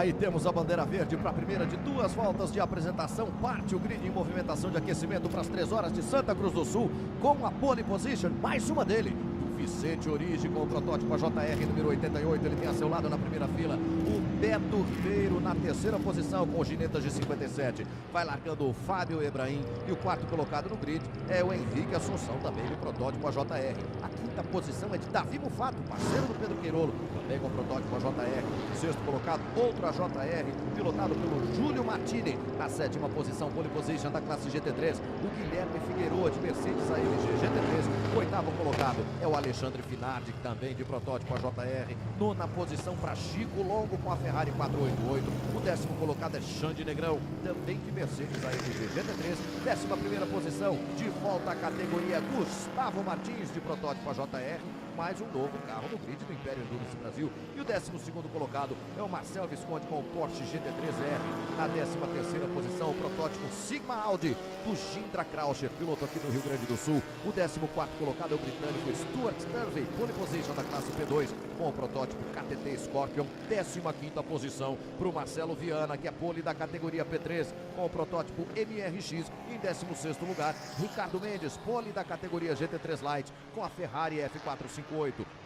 Aí temos a bandeira verde para a primeira de 2 voltas de apresentação. Parte o grid em movimentação de aquecimento para as 3 horas de Santa Cruz do Sul, com a pole position, mais uma dele. Vicente Origi com o protótipo JR número 88, ele tem a seu lado na primeira fila. O Beto Ribeiro na terceira posição com o Gineta G57. Vai largando o Fábio Ebrahim e o quarto colocado no grid é o Henrique Assunção, também do protótipo JR. A quinta posição é de Davi Mufato, parceiro do Pedro Queirolo, também com o protótipo JR. Sexto colocado, outro AJR, pilotado pelo Júlio Martini. Na sétima posição, pole position da classe GT3, o Guilherme Figueiredo de Mercedes AMG GT3. O oitavo colocado é o Alexandre Finardi, também de protótipo JR. Nona posição para Chico Longo com a Ferrari 488. O décimo colocado é Xande Negrão, também de Mercedes AMG GT3. 11ª posição, de volta à categoria, Gustavo Martins, de protótipo JR. Mais um novo carro no grid do Império Endurance Brasil. E o 12º colocado é o Marcel Visconti com o Porsche GT3R. Na 13ª posição, o protótipo Sigma Audi do Gindra Krauscher, piloto aqui do Rio Grande do Sul. O 14º colocado é o britânico Stuart Turvey, pole position da classe P2 com o protótipo KTT Scorpion. 15ª posição para o Marcelo Viana, que é pole da categoria P3 com o protótipo MRX. Em 16º lugar, Ricardo Mendes, pole da categoria GT3 Light com a Ferrari F458.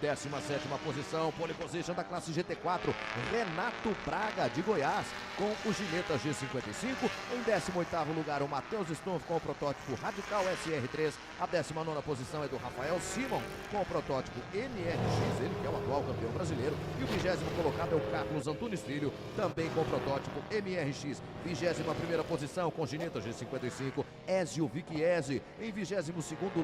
17ª posição, pole position da classe GT4, Renato Braga de Goiás com o Gineta G55. Em 18º lugar, o Matheus Stumpf com o protótipo Radical SR3. A 19ª posição é do Rafael Simon com o protótipo MRX, ele que é o atual campeão brasileiro. E o 20º colocado é o Carlos Antunes Filho, também com o protótipo MRX. 21ª posição com Gineta G55, Ezio Vicchiesi. Em 22º,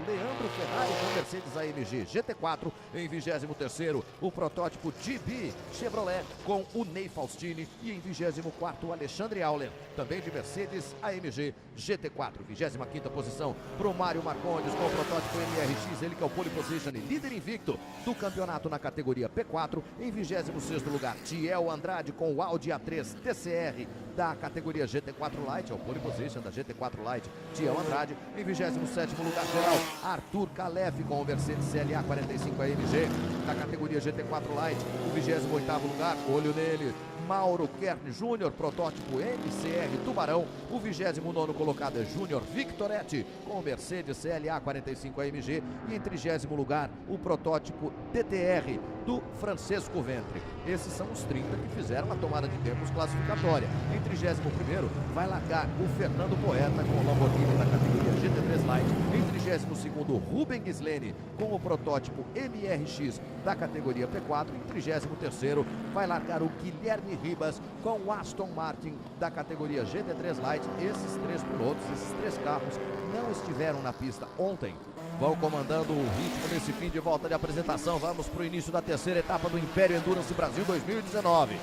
Leandro Ferrari com Mercedes AMG GT4. Em 23º, o protótipo GB Chevrolet com o Ney Faustini. E em 24º, o Alexandre Auler, também de Mercedes AMG GT4. 25ª posição para o Mário Marcondes com o protótipo MRX, ele que é o pole position e líder invicto do campeonato na categoria P4. Em 26º lugar, Tiel Andrade com o Audi A3 TCR da categoria GT4 Light, é o pole position da GT4 Light, Tiel Andrade. Em 27º lugar geral, Arthur Calef com o Mercedes CLA 45 AMG da categoria GT4 Light. O 28º lugar, olho nele, Mauro Kern Júnior, protótipo MCR Tubarão. O 29º colocado é Júnior Victoretti com o Mercedes CLA 45 AMG. E em 30º lugar, o protótipo DTR do Francesco Ventre. Esses são os 30 que fizeram a tomada de tempos classificatória. Em 31º vai largar o Fernando Poeta com o Lamborghini da categoria GT3 Light. Em 32º, Ruben Gislene com o protótipo MRX da categoria P4. Em 33º vai largar o Guilherme Ribas com o Aston Martin da categoria GT3 Light. Esses 3 pilotos, esses 3 carros não estiveram na pista ontem, vão comandando o ritmo nesse fim de volta de apresentação. Vamos para o início da terceira etapa do Império Endurance Brasil 2019.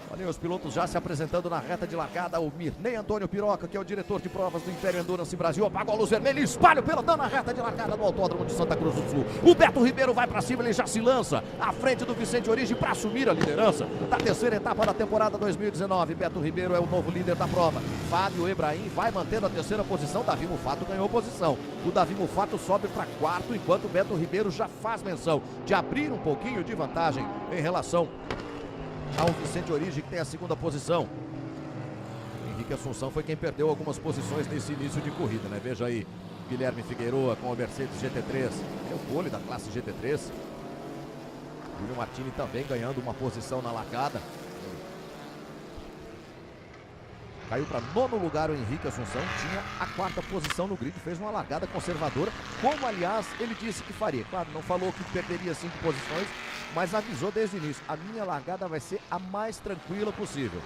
Olha os pilotos já se apresentando na reta de largada. O Mirnei Antônio Piroca, que é o diretor de provas do Império Endurance Brasil, apagou a luz vermelha e espalha o pelotão na reta de largada do Autódromo de Santa Cruz do Sul. O Beto Ribeiro vai para cima, ele já se lança à frente do Vicente Origi para assumir a liderança da terceira etapa da temporada 2019. Beto Ribeiro é o novo líder da prova. Fábio Ebrahim vai mantendo a terceira posição. Davi Mufato ganhou posição. O Davi Mufato sobe para quarto, enquanto o Beto Ribeiro já faz menção de abrir um pouquinho de vantagem em relação ao Vicente Origi, que tem a segunda posição. Henrique Assunção foi quem perdeu algumas posições nesse início de corrida, né? Veja aí, Guilherme Figueiredo com o Mercedes GT3, é o pole da classe GT3. Júlio Martini também ganhando uma posição na largada. Caiu para 9º lugar o Henrique Assunção, tinha a 4ª posição no grid, fez uma largada conservadora, como aliás ele disse que faria. Claro, não falou que perderia 5 posições, mas avisou desde o início: a minha largada vai ser a mais tranquila possível.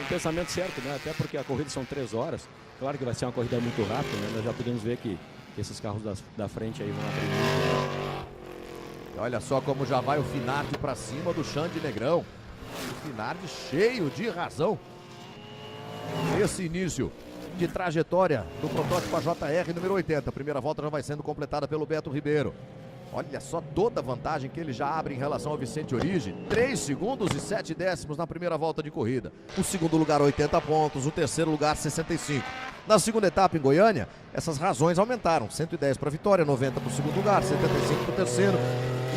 Um pensamento certo, né? Até porque a corrida são 3 horas, claro que vai ser uma corrida muito rápida, né? Nós já podemos ver que esses carros da frente aí vão abrir muito. E olha só como já vai o Finardi para cima do Xande Negrão. O Finardi cheio de razão. Esse início de trajetória do protótipo JR número 80. A primeira volta já vai sendo completada pelo Beto Ribeiro. Olha só toda a vantagem que ele já abre em relação ao Vicente Origi. 3 segundos e 7 décimos na primeira volta de corrida. O segundo lugar, 80 pontos. O terceiro lugar, 65. Na segunda etapa em Goiânia, essas razões aumentaram. 110 para a vitória, 90 para o segundo lugar, 75 para o terceiro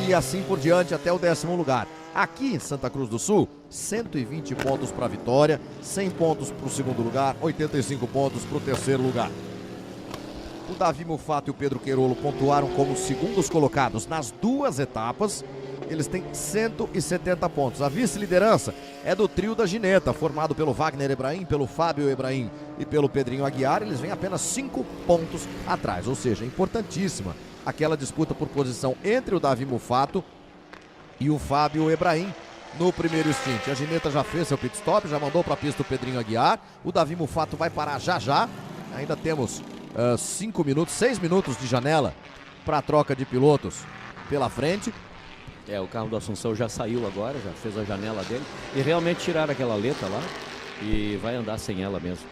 e assim por diante até o 10º lugar. Aqui em Santa Cruz do Sul, 120 pontos para a vitória, 100 pontos para o segundo lugar, 85 pontos para o terceiro lugar. O Davi Mufato e o Pedro Queirolo pontuaram como segundos colocados nas duas etapas. Eles têm 170 pontos. A vice-liderança é do trio da Gineta, formado pelo Wagner Ebrahim, pelo Fábio Ebrahim e pelo Pedrinho Aguiar. Eles vêm apenas 5 pontos atrás, ou seja, importantíssima aquela disputa por posição entre o Davi Mufato e o Fábio Ebrahim no primeiro stint. A Gineta já fez seu pit stop, já mandou para a pista o Pedrinho Aguiar. O Davi Mufato vai parar já já. Ainda temos 6 minutos de janela para a troca de pilotos pela frente. O carro do Assunção já saiu agora, já fez a janela dele. E realmente tiraram aquela letra lá e vai andar sem ela mesmo.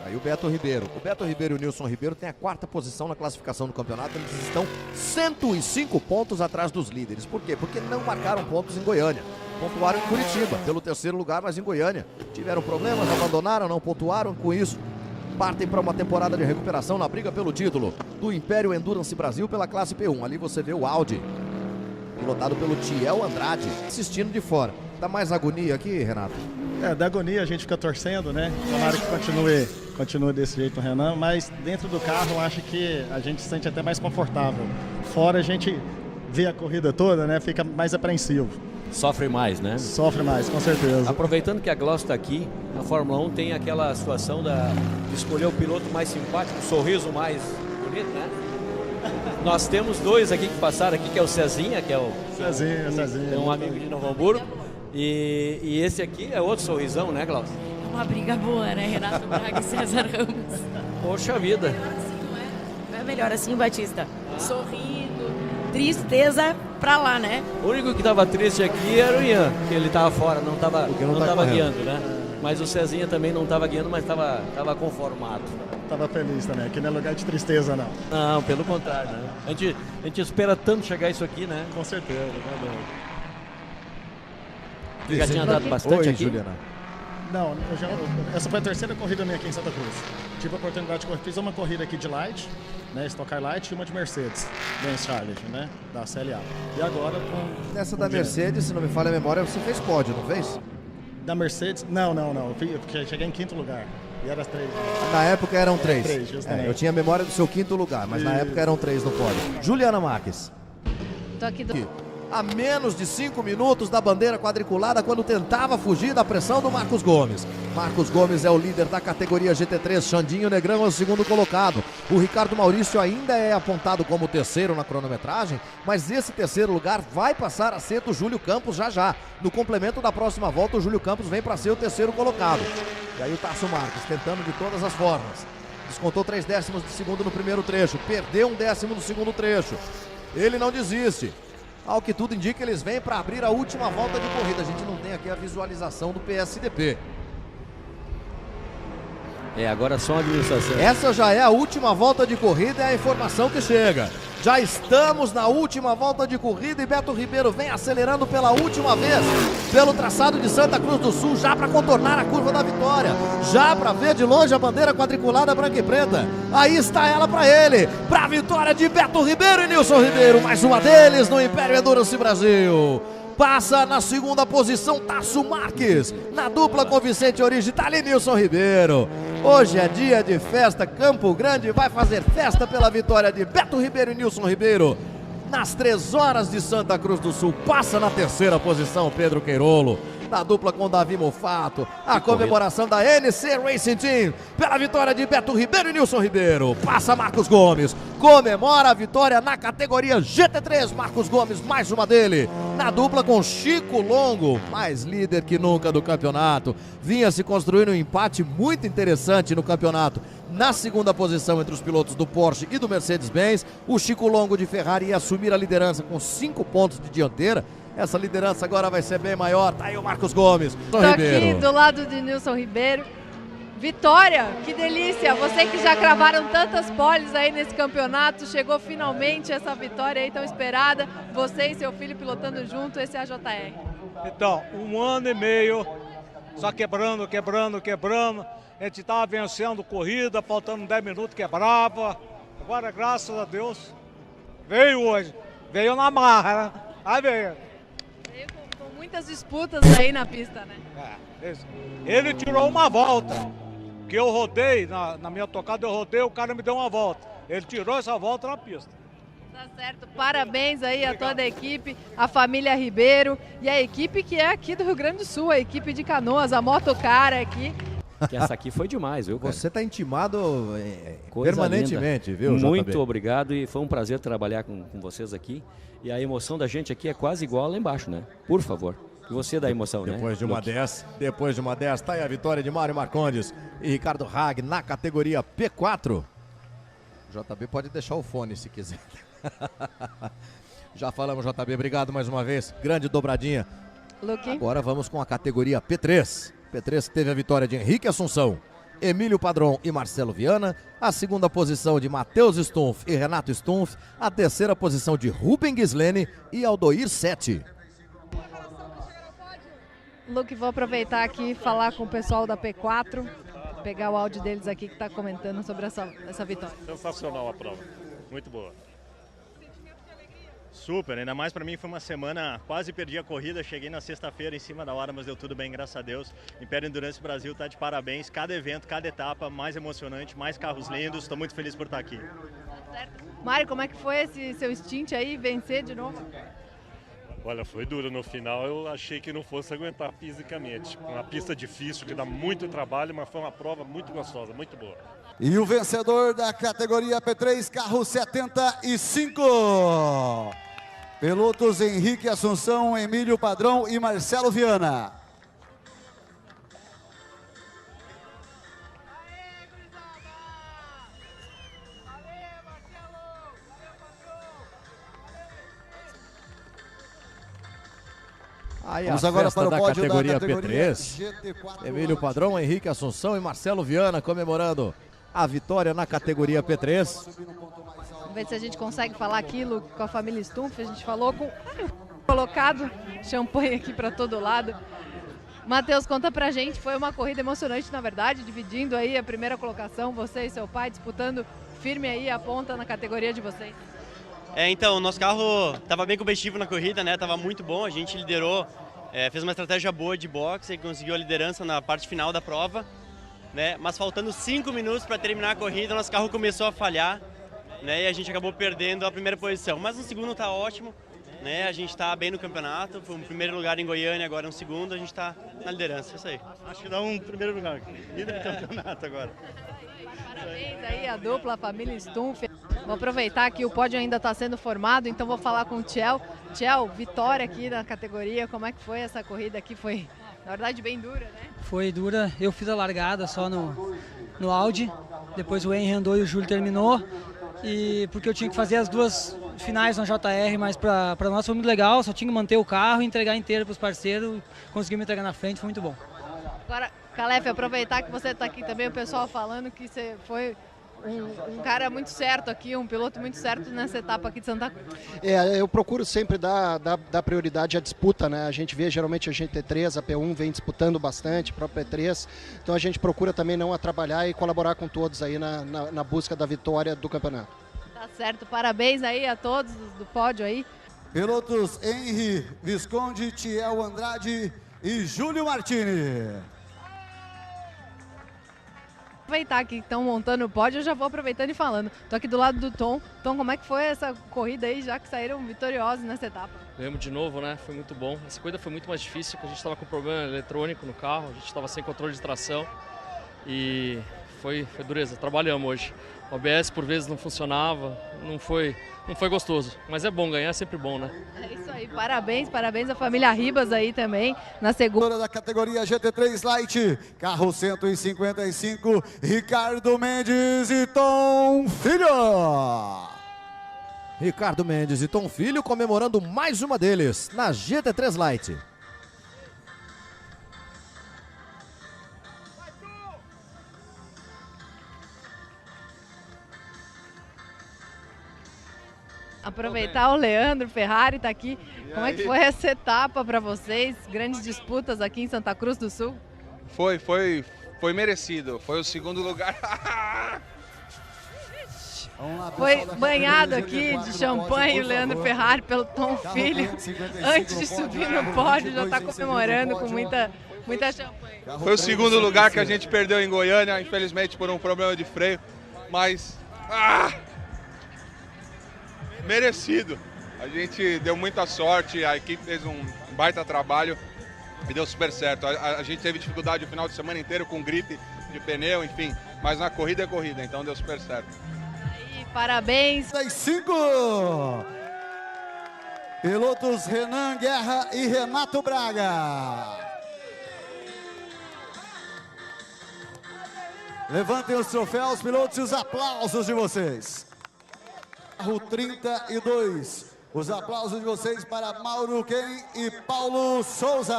Aí o Beto Ribeiro. O Beto Ribeiro e o Nilson Ribeiro têm a 4ª posição na classificação do campeonato. Eles estão 105 pontos atrás dos líderes. Por quê? Porque não marcaram pontos em Goiânia. Pontuaram em Curitiba, pelo terceiro lugar, mas em Goiânia tiveram problemas, abandonaram, não pontuaram. Com isso, partem para uma temporada de recuperação na briga pelo título do Império Endurance Brasil pela classe P1. Ali você vê o Audi, pilotado pelo Tiel Andrade, assistindo de fora. Dá mais agonia aqui, Renato? Da agonia a gente fica torcendo, né? Tomara que continue desse jeito o Renan, mas dentro do carro eu acho que a gente se sente até mais confortável. Fora a gente vê a corrida toda, né? Fica mais apreensivo. Sofre mais, né? Sofre mais, com certeza. Aproveitando que a Glaucio está aqui, a Fórmula 1 tem aquela situação de escolher o piloto mais simpático, o sorriso mais bonito, né? Nós temos dois aqui que passaram aqui, que é o Cezinha, que é o... Cezinha. É um amigo de Novo Hamburgo. E esse aqui é outro sorrisão, né, Glaucio? É uma briga boa, né? Renato Braga e César Ramos. Poxa vida. Não é melhor assim, Batista? Sorrindo, tristeza pra lá, né? O único que tava triste aqui era o Ian, que ele tava fora, não tava guiando, né? Mas o Cezinha também não tava guiando, mas tava conformado. Tava feliz também, aqui não é lugar de tristeza, não. Não, pelo contrário, né? A gente espera tanto chegar isso aqui, né? Com certeza, verdade. Já tinha andado bastante aqui? Juliana. Não, essa foi a terceira corrida minha aqui em Santa Cruz. Tive a oportunidade de correr, fiz uma corrida aqui de Light, né, Stock Car Light, e uma de Mercedes, Benz Charlotte, né, da CLA. E agora com... Nessa da Mercedes, se não me falha a memória, você fez pódio, não fez? Da Mercedes? Não. Eu cheguei em 5º lugar. E era 3. Na época eram 3. 3, justamente. Eu tinha memória do seu 5º lugar, mas na época eram 3 no pódio. Juliana Marques. Tô aqui A menos de 5 minutos da bandeira quadriculada quando tentava fugir da pressão do Marcos Gomes. Marcos Gomes é o líder da categoria GT3, Xandinho Negrão é o segundo colocado. O Ricardo Maurício ainda é apontado como terceiro na cronometragem, mas esse terceiro lugar vai passar a ser do Júlio Campos já. No complemento da próxima volta, o Júlio Campos vem para ser o terceiro colocado. E aí o Tasso Marques tentando de todas as formas. Descontou 3 décimos de segundo no primeiro trecho, perdeu 1 décimo no segundo trecho. Ele não desiste. Ao que tudo indica, eles vêm para abrir a última volta de corrida. A gente não tem aqui a visualização do PSDP. Agora só a administração. Essa já é a última volta de corrida, é a informação que chega. Já estamos na última volta de corrida e Beto Ribeiro vem acelerando pela última vez pelo traçado de Santa Cruz do Sul, já para contornar a curva da vitória, já para ver de longe a bandeira quadriculada branca e preta. Aí está ela para ele, para a vitória de Beto Ribeiro e Nilson Ribeiro, mais uma deles no Império Endurance Brasil. Passa na segunda posição Tasso Marques, na dupla com Vicente Origi, tá ali Nilson Ribeiro. Hoje é dia de festa, Campo Grande vai fazer festa pela vitória de Beto Ribeiro e Nilson Ribeiro. Nas 3 horas de Santa Cruz do Sul, passa na terceira posição Pedro Queirolo, na dupla com Davi Mufato. A comemoração da NC Racing Team pela vitória de Beto Ribeiro e Nilson Ribeiro. Passa Marcos Gomes, comemora a vitória na categoria GT3. Marcos Gomes, mais uma dele, na dupla com Chico Longo, mais líder que nunca do campeonato. Vinha se construindo um empate muito interessante no campeonato. Na segunda posição entre os pilotos do Porsche e do Mercedes-Benz, o Chico Longo de Ferrari ia assumir a liderança com 5 pontos de dianteira. Essa liderança agora vai ser bem maior. Tá aí o Marcos Gomes. Estou aqui do lado de Nilson Ribeiro. Vitória, que delícia! Você que já cravaram tantas poles aí nesse campeonato, chegou finalmente essa vitória aí tão esperada. Você e seu filho pilotando junto esse AJR. Então, 1 ano e meio, só quebrando. A gente estava vencendo corrida, faltando 10 minutos, quebrava. Agora, graças a Deus, veio hoje. Veio na marra, né? Aí veio. Muitas disputas aí na pista, né? Ele tirou uma volta, que eu rodei, na minha tocada eu rodei, o cara me deu uma volta. Ele tirou essa volta na pista. Tá certo, parabéns aí a toda a equipe, a família Ribeiro e a equipe que é aqui do Rio Grande do Sul, a equipe de Canoas, a Motocara aqui. Que essa aqui foi demais, viu, cara? Você está intimado Coisa permanentemente, linda. viu, Muito JB? obrigado e foi um prazer trabalhar com vocês aqui. E a emoção da gente aqui é quase igual lá embaixo, né? Por favor. E você dá emoção, né? Depois de uma dessa, tá aí a vitória de Mário Marcondes e Ricardo Hag na categoria P4. JB pode deixar o fone se quiser. Já falamos, JB, obrigado mais uma vez. Grande dobradinha. Luque. Agora vamos com a categoria P3. P3 teve a vitória de Henrique Assunção, Emílio Padron e Marcelo Viana. A segunda posição de Matheus Stumpf e Renato Stumpf. A terceira posição de Ruben Gislene e Aldoir Sete. Luque, vou aproveitar aqui e falar com o pessoal da P4, pegar o áudio deles aqui que está comentando sobre essa vitória. Sensacional a prova, muito boa. Super, ainda mais para mim foi uma semana, quase perdi a corrida, cheguei na sexta-feira em cima da hora, mas deu tudo bem, graças a Deus. Império Endurance Brasil tá de parabéns, cada evento, cada etapa mais emocionante, mais carros lindos, estou muito feliz por estar aqui. Mário, como é que foi esse seu stint aí, vencer de novo? Olha, foi duro no final, eu achei que não fosse aguentar fisicamente. Uma pista difícil, que dá muito trabalho, mas foi uma prova muito gostosa, muito boa. E o vencedor da categoria P3, carro 75. Pilotos Henrique Assunção, Emílio Padrão e Marcelo Viana. Aí Vamos a agora festa para o da pódio categoria da categoria P3. GT4. Emílio Padrão, Henrique Assunção e Marcelo Viana comemorando a vitória na categoria P3. Vamos ver se a gente consegue falar aquilo com a família Stumpf. A gente falou com o colocado, champanhe aqui para todo lado. Matheus, conta pra gente, foi uma corrida emocionante, na verdade, dividindo aí a primeira colocação, você e seu pai disputando firme aí a ponta na categoria de vocês. Então, o nosso carro estava bem competitivo na corrida, né? Tava muito bom, a gente liderou, fez uma estratégia boa de boxe e conseguiu a liderança na parte final da prova, né? Mas faltando 5 minutos para terminar a corrida, nosso carro começou a falhar, né? E a gente acabou perdendo a primeira posição. Mas no segundo tá ótimo, né? A gente está bem no campeonato, foi um primeiro lugar em Goiânia, agora um segundo, a gente está na liderança, isso aí. Acho que dá um primeiro lugar, líder do campeonato agora. Parabéns aí a dupla, a família Stumpf. Vou aproveitar que o pódio ainda está sendo formado, então vou falar com o Tchel. Tchel, vitória aqui na categoria, como é que foi essa corrida aqui? Foi, na verdade, bem dura, né? Foi dura, eu fiz a largada só no Audi, depois o Henry andou e o Júlio terminou, e porque eu tinha que fazer as duas finais na JR, mas para nós foi muito legal, só tinha que manter o carro e entregar inteiro para os parceiros, conseguimos entregar na frente, foi muito bom. Agora, Calef, aproveitar que você está aqui também, o pessoal falando que você foi um cara muito certo aqui, um piloto muito certo nessa etapa aqui de Santa Cruz. Eu procuro sempre dar prioridade à disputa, né? A gente vê geralmente a GT3, a P1 vem disputando bastante, a própria P3, então a gente procura também não atrapalhar e colaborar com todos aí na busca da vitória do campeonato. Tá certo, parabéns aí a todos do pódio aí. Pilotos Henry Visconde, Tiel Andrade e Júlio Martini. Aproveitar que estão montando o pódio, eu já vou aproveitando e falando. Tô aqui do lado do Tom. Tom, como é que foi essa corrida aí, já que saíram vitoriosos nessa etapa? Ganhamos de novo, né? Foi muito bom. Essa corrida foi muito mais difícil, porque a gente estava com problema eletrônico no carro, a gente estava sem controle de tração e foi dureza. Trabalhamos hoje. O ABS por vezes não funcionava, não foi gostoso, mas é bom, ganhar é sempre bom, né? É isso aí, parabéns à família Ribas aí também, na segunda da categoria GT3 Light, carro 155, Ricardo Mendes e Tom Filho. Ricardo Mendes e Tom Filho comemorando mais uma deles na GT3 Light. Aproveitar o Leandro Ferrari tá aqui. Como é que foi essa etapa para vocês? Grandes disputas aqui em Santa Cruz do Sul? Foi merecido. Foi o segundo lugar. Foi banhado aqui de champanhe o Leandro Ferrari pelo Tom Filho. Antes de subir no pódio, já está comemorando com muita champanhe. Foi o segundo lugar que a gente perdeu em Goiânia, infelizmente por um problema de freio, mas merecido. A gente deu muita sorte, a equipe fez um baita trabalho e deu super certo. A gente teve dificuldade o final de semana inteiro com gripe de pneu, enfim, mas na corrida é corrida, então deu super certo. E parabéns! 5 pilotos Renan Guerra e Renato Braga. Levantem os troféus, pilotos, e os aplausos de vocês. Carro 32, os aplausos de vocês para Mauro Ken e Paulo Souza.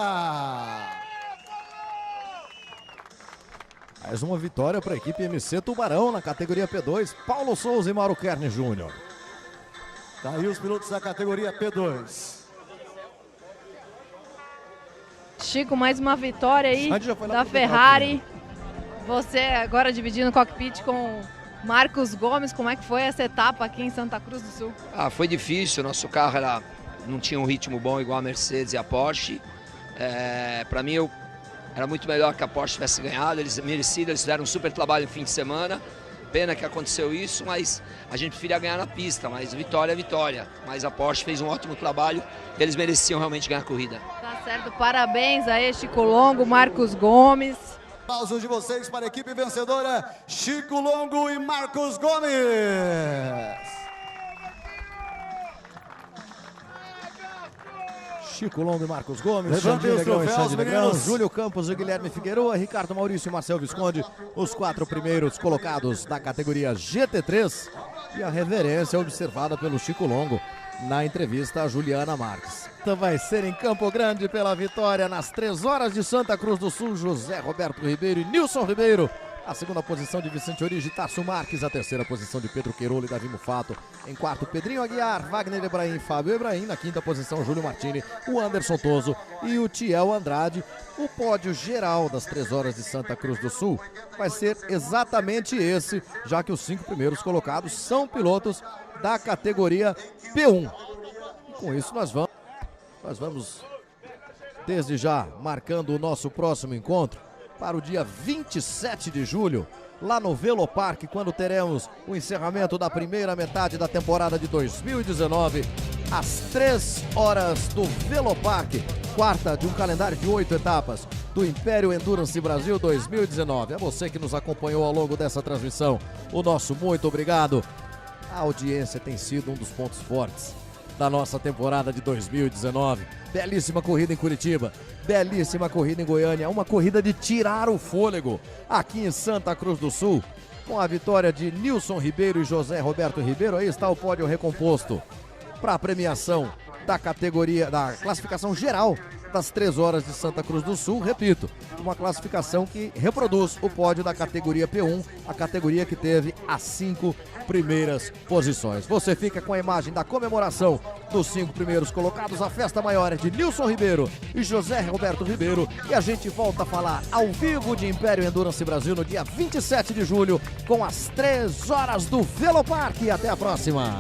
Mais uma vitória para a equipe MC Tubarão na categoria P2, Paulo Souza e Mauro Kern Júnior. Tá aí os pilotos da categoria P2. Chico, mais uma vitória aí da Ferrari. Você agora dividindo o cockpit com Marcos Gomes. Como é que foi essa etapa aqui em Santa Cruz do Sul? Foi difícil, nosso carro não tinha um ritmo bom igual a Mercedes e a Porsche. Para mim, era muito melhor que a Porsche tivesse ganhado, eles mereciam, eles fizeram um super trabalho no fim de semana. Pena que aconteceu isso, mas a gente preferia ganhar na pista, mas vitória é vitória. Mas a Porsche fez um ótimo trabalho e eles mereciam realmente ganhar a corrida. Tá certo, parabéns a Chico Longo, Marcos Gomes. Aplausos de vocês para a equipe vencedora, Chico Longo e Marcos Gomes. Chico Longo e Marcos Gomes, Levantem os Negrão e troféus, Xande Negrão, meninos. Júlio Campos e Guilherme Figueroa, Ricardo Maurício e Marcel Visconde, os 4 primeiros colocados da categoria GT3, e a reverência observada pelo Chico Longo na entrevista a Juliana Marques. Então vai ser em Campo Grande pela vitória nas 3 horas de Santa Cruz do Sul, José Roberto Ribeiro e Nilson Ribeiro. A segunda posição de Vicente Origi, Tasso Marques. A terceira posição de Pedro Queirolo e Davi Mufato. Em quarto, Pedrinho Aguiar, Wagner Ebrahim e Fábio Ebrahim. Na quinta posição, Júlio Martini, o Anderson Toso e o Tiel Andrade. O pódio geral das 3 horas de Santa Cruz do Sul vai ser exatamente esse, já que os 5 primeiros colocados são pilotos da categoria P1. E com isso nós vamos desde já marcando o nosso próximo encontro para o dia 27 de julho, lá no Velopark, quando teremos o encerramento da primeira metade da temporada de 2019, às 3 horas do Velopark, quarta de um calendário de 8 etapas do Império Endurance Brasil 2019. É você que nos acompanhou ao longo dessa transmissão, o nosso muito obrigado. A audiência tem sido um dos pontos fortes da nossa temporada de 2019. Belíssima corrida em Curitiba, belíssima corrida em Goiânia, uma corrida de tirar o fôlego aqui em Santa Cruz do Sul, com a vitória de Nilson Ribeiro e José Roberto Ribeiro. Aí está o pódio recomposto para a premiação da categoria, da classificação geral das 3 horas de Santa Cruz do Sul. Repito, uma classificação que reproduz o pódio da categoria P1, a categoria que teve as 5 primeiras posições. Você fica com a imagem da comemoração dos 5 primeiros colocados. A festa maior é de Nilson Ribeiro e José Roberto Ribeiro, e a gente volta a falar ao vivo de Império Endurance Brasil no dia 27 de julho com as 3 horas do Velopark. Até a próxima!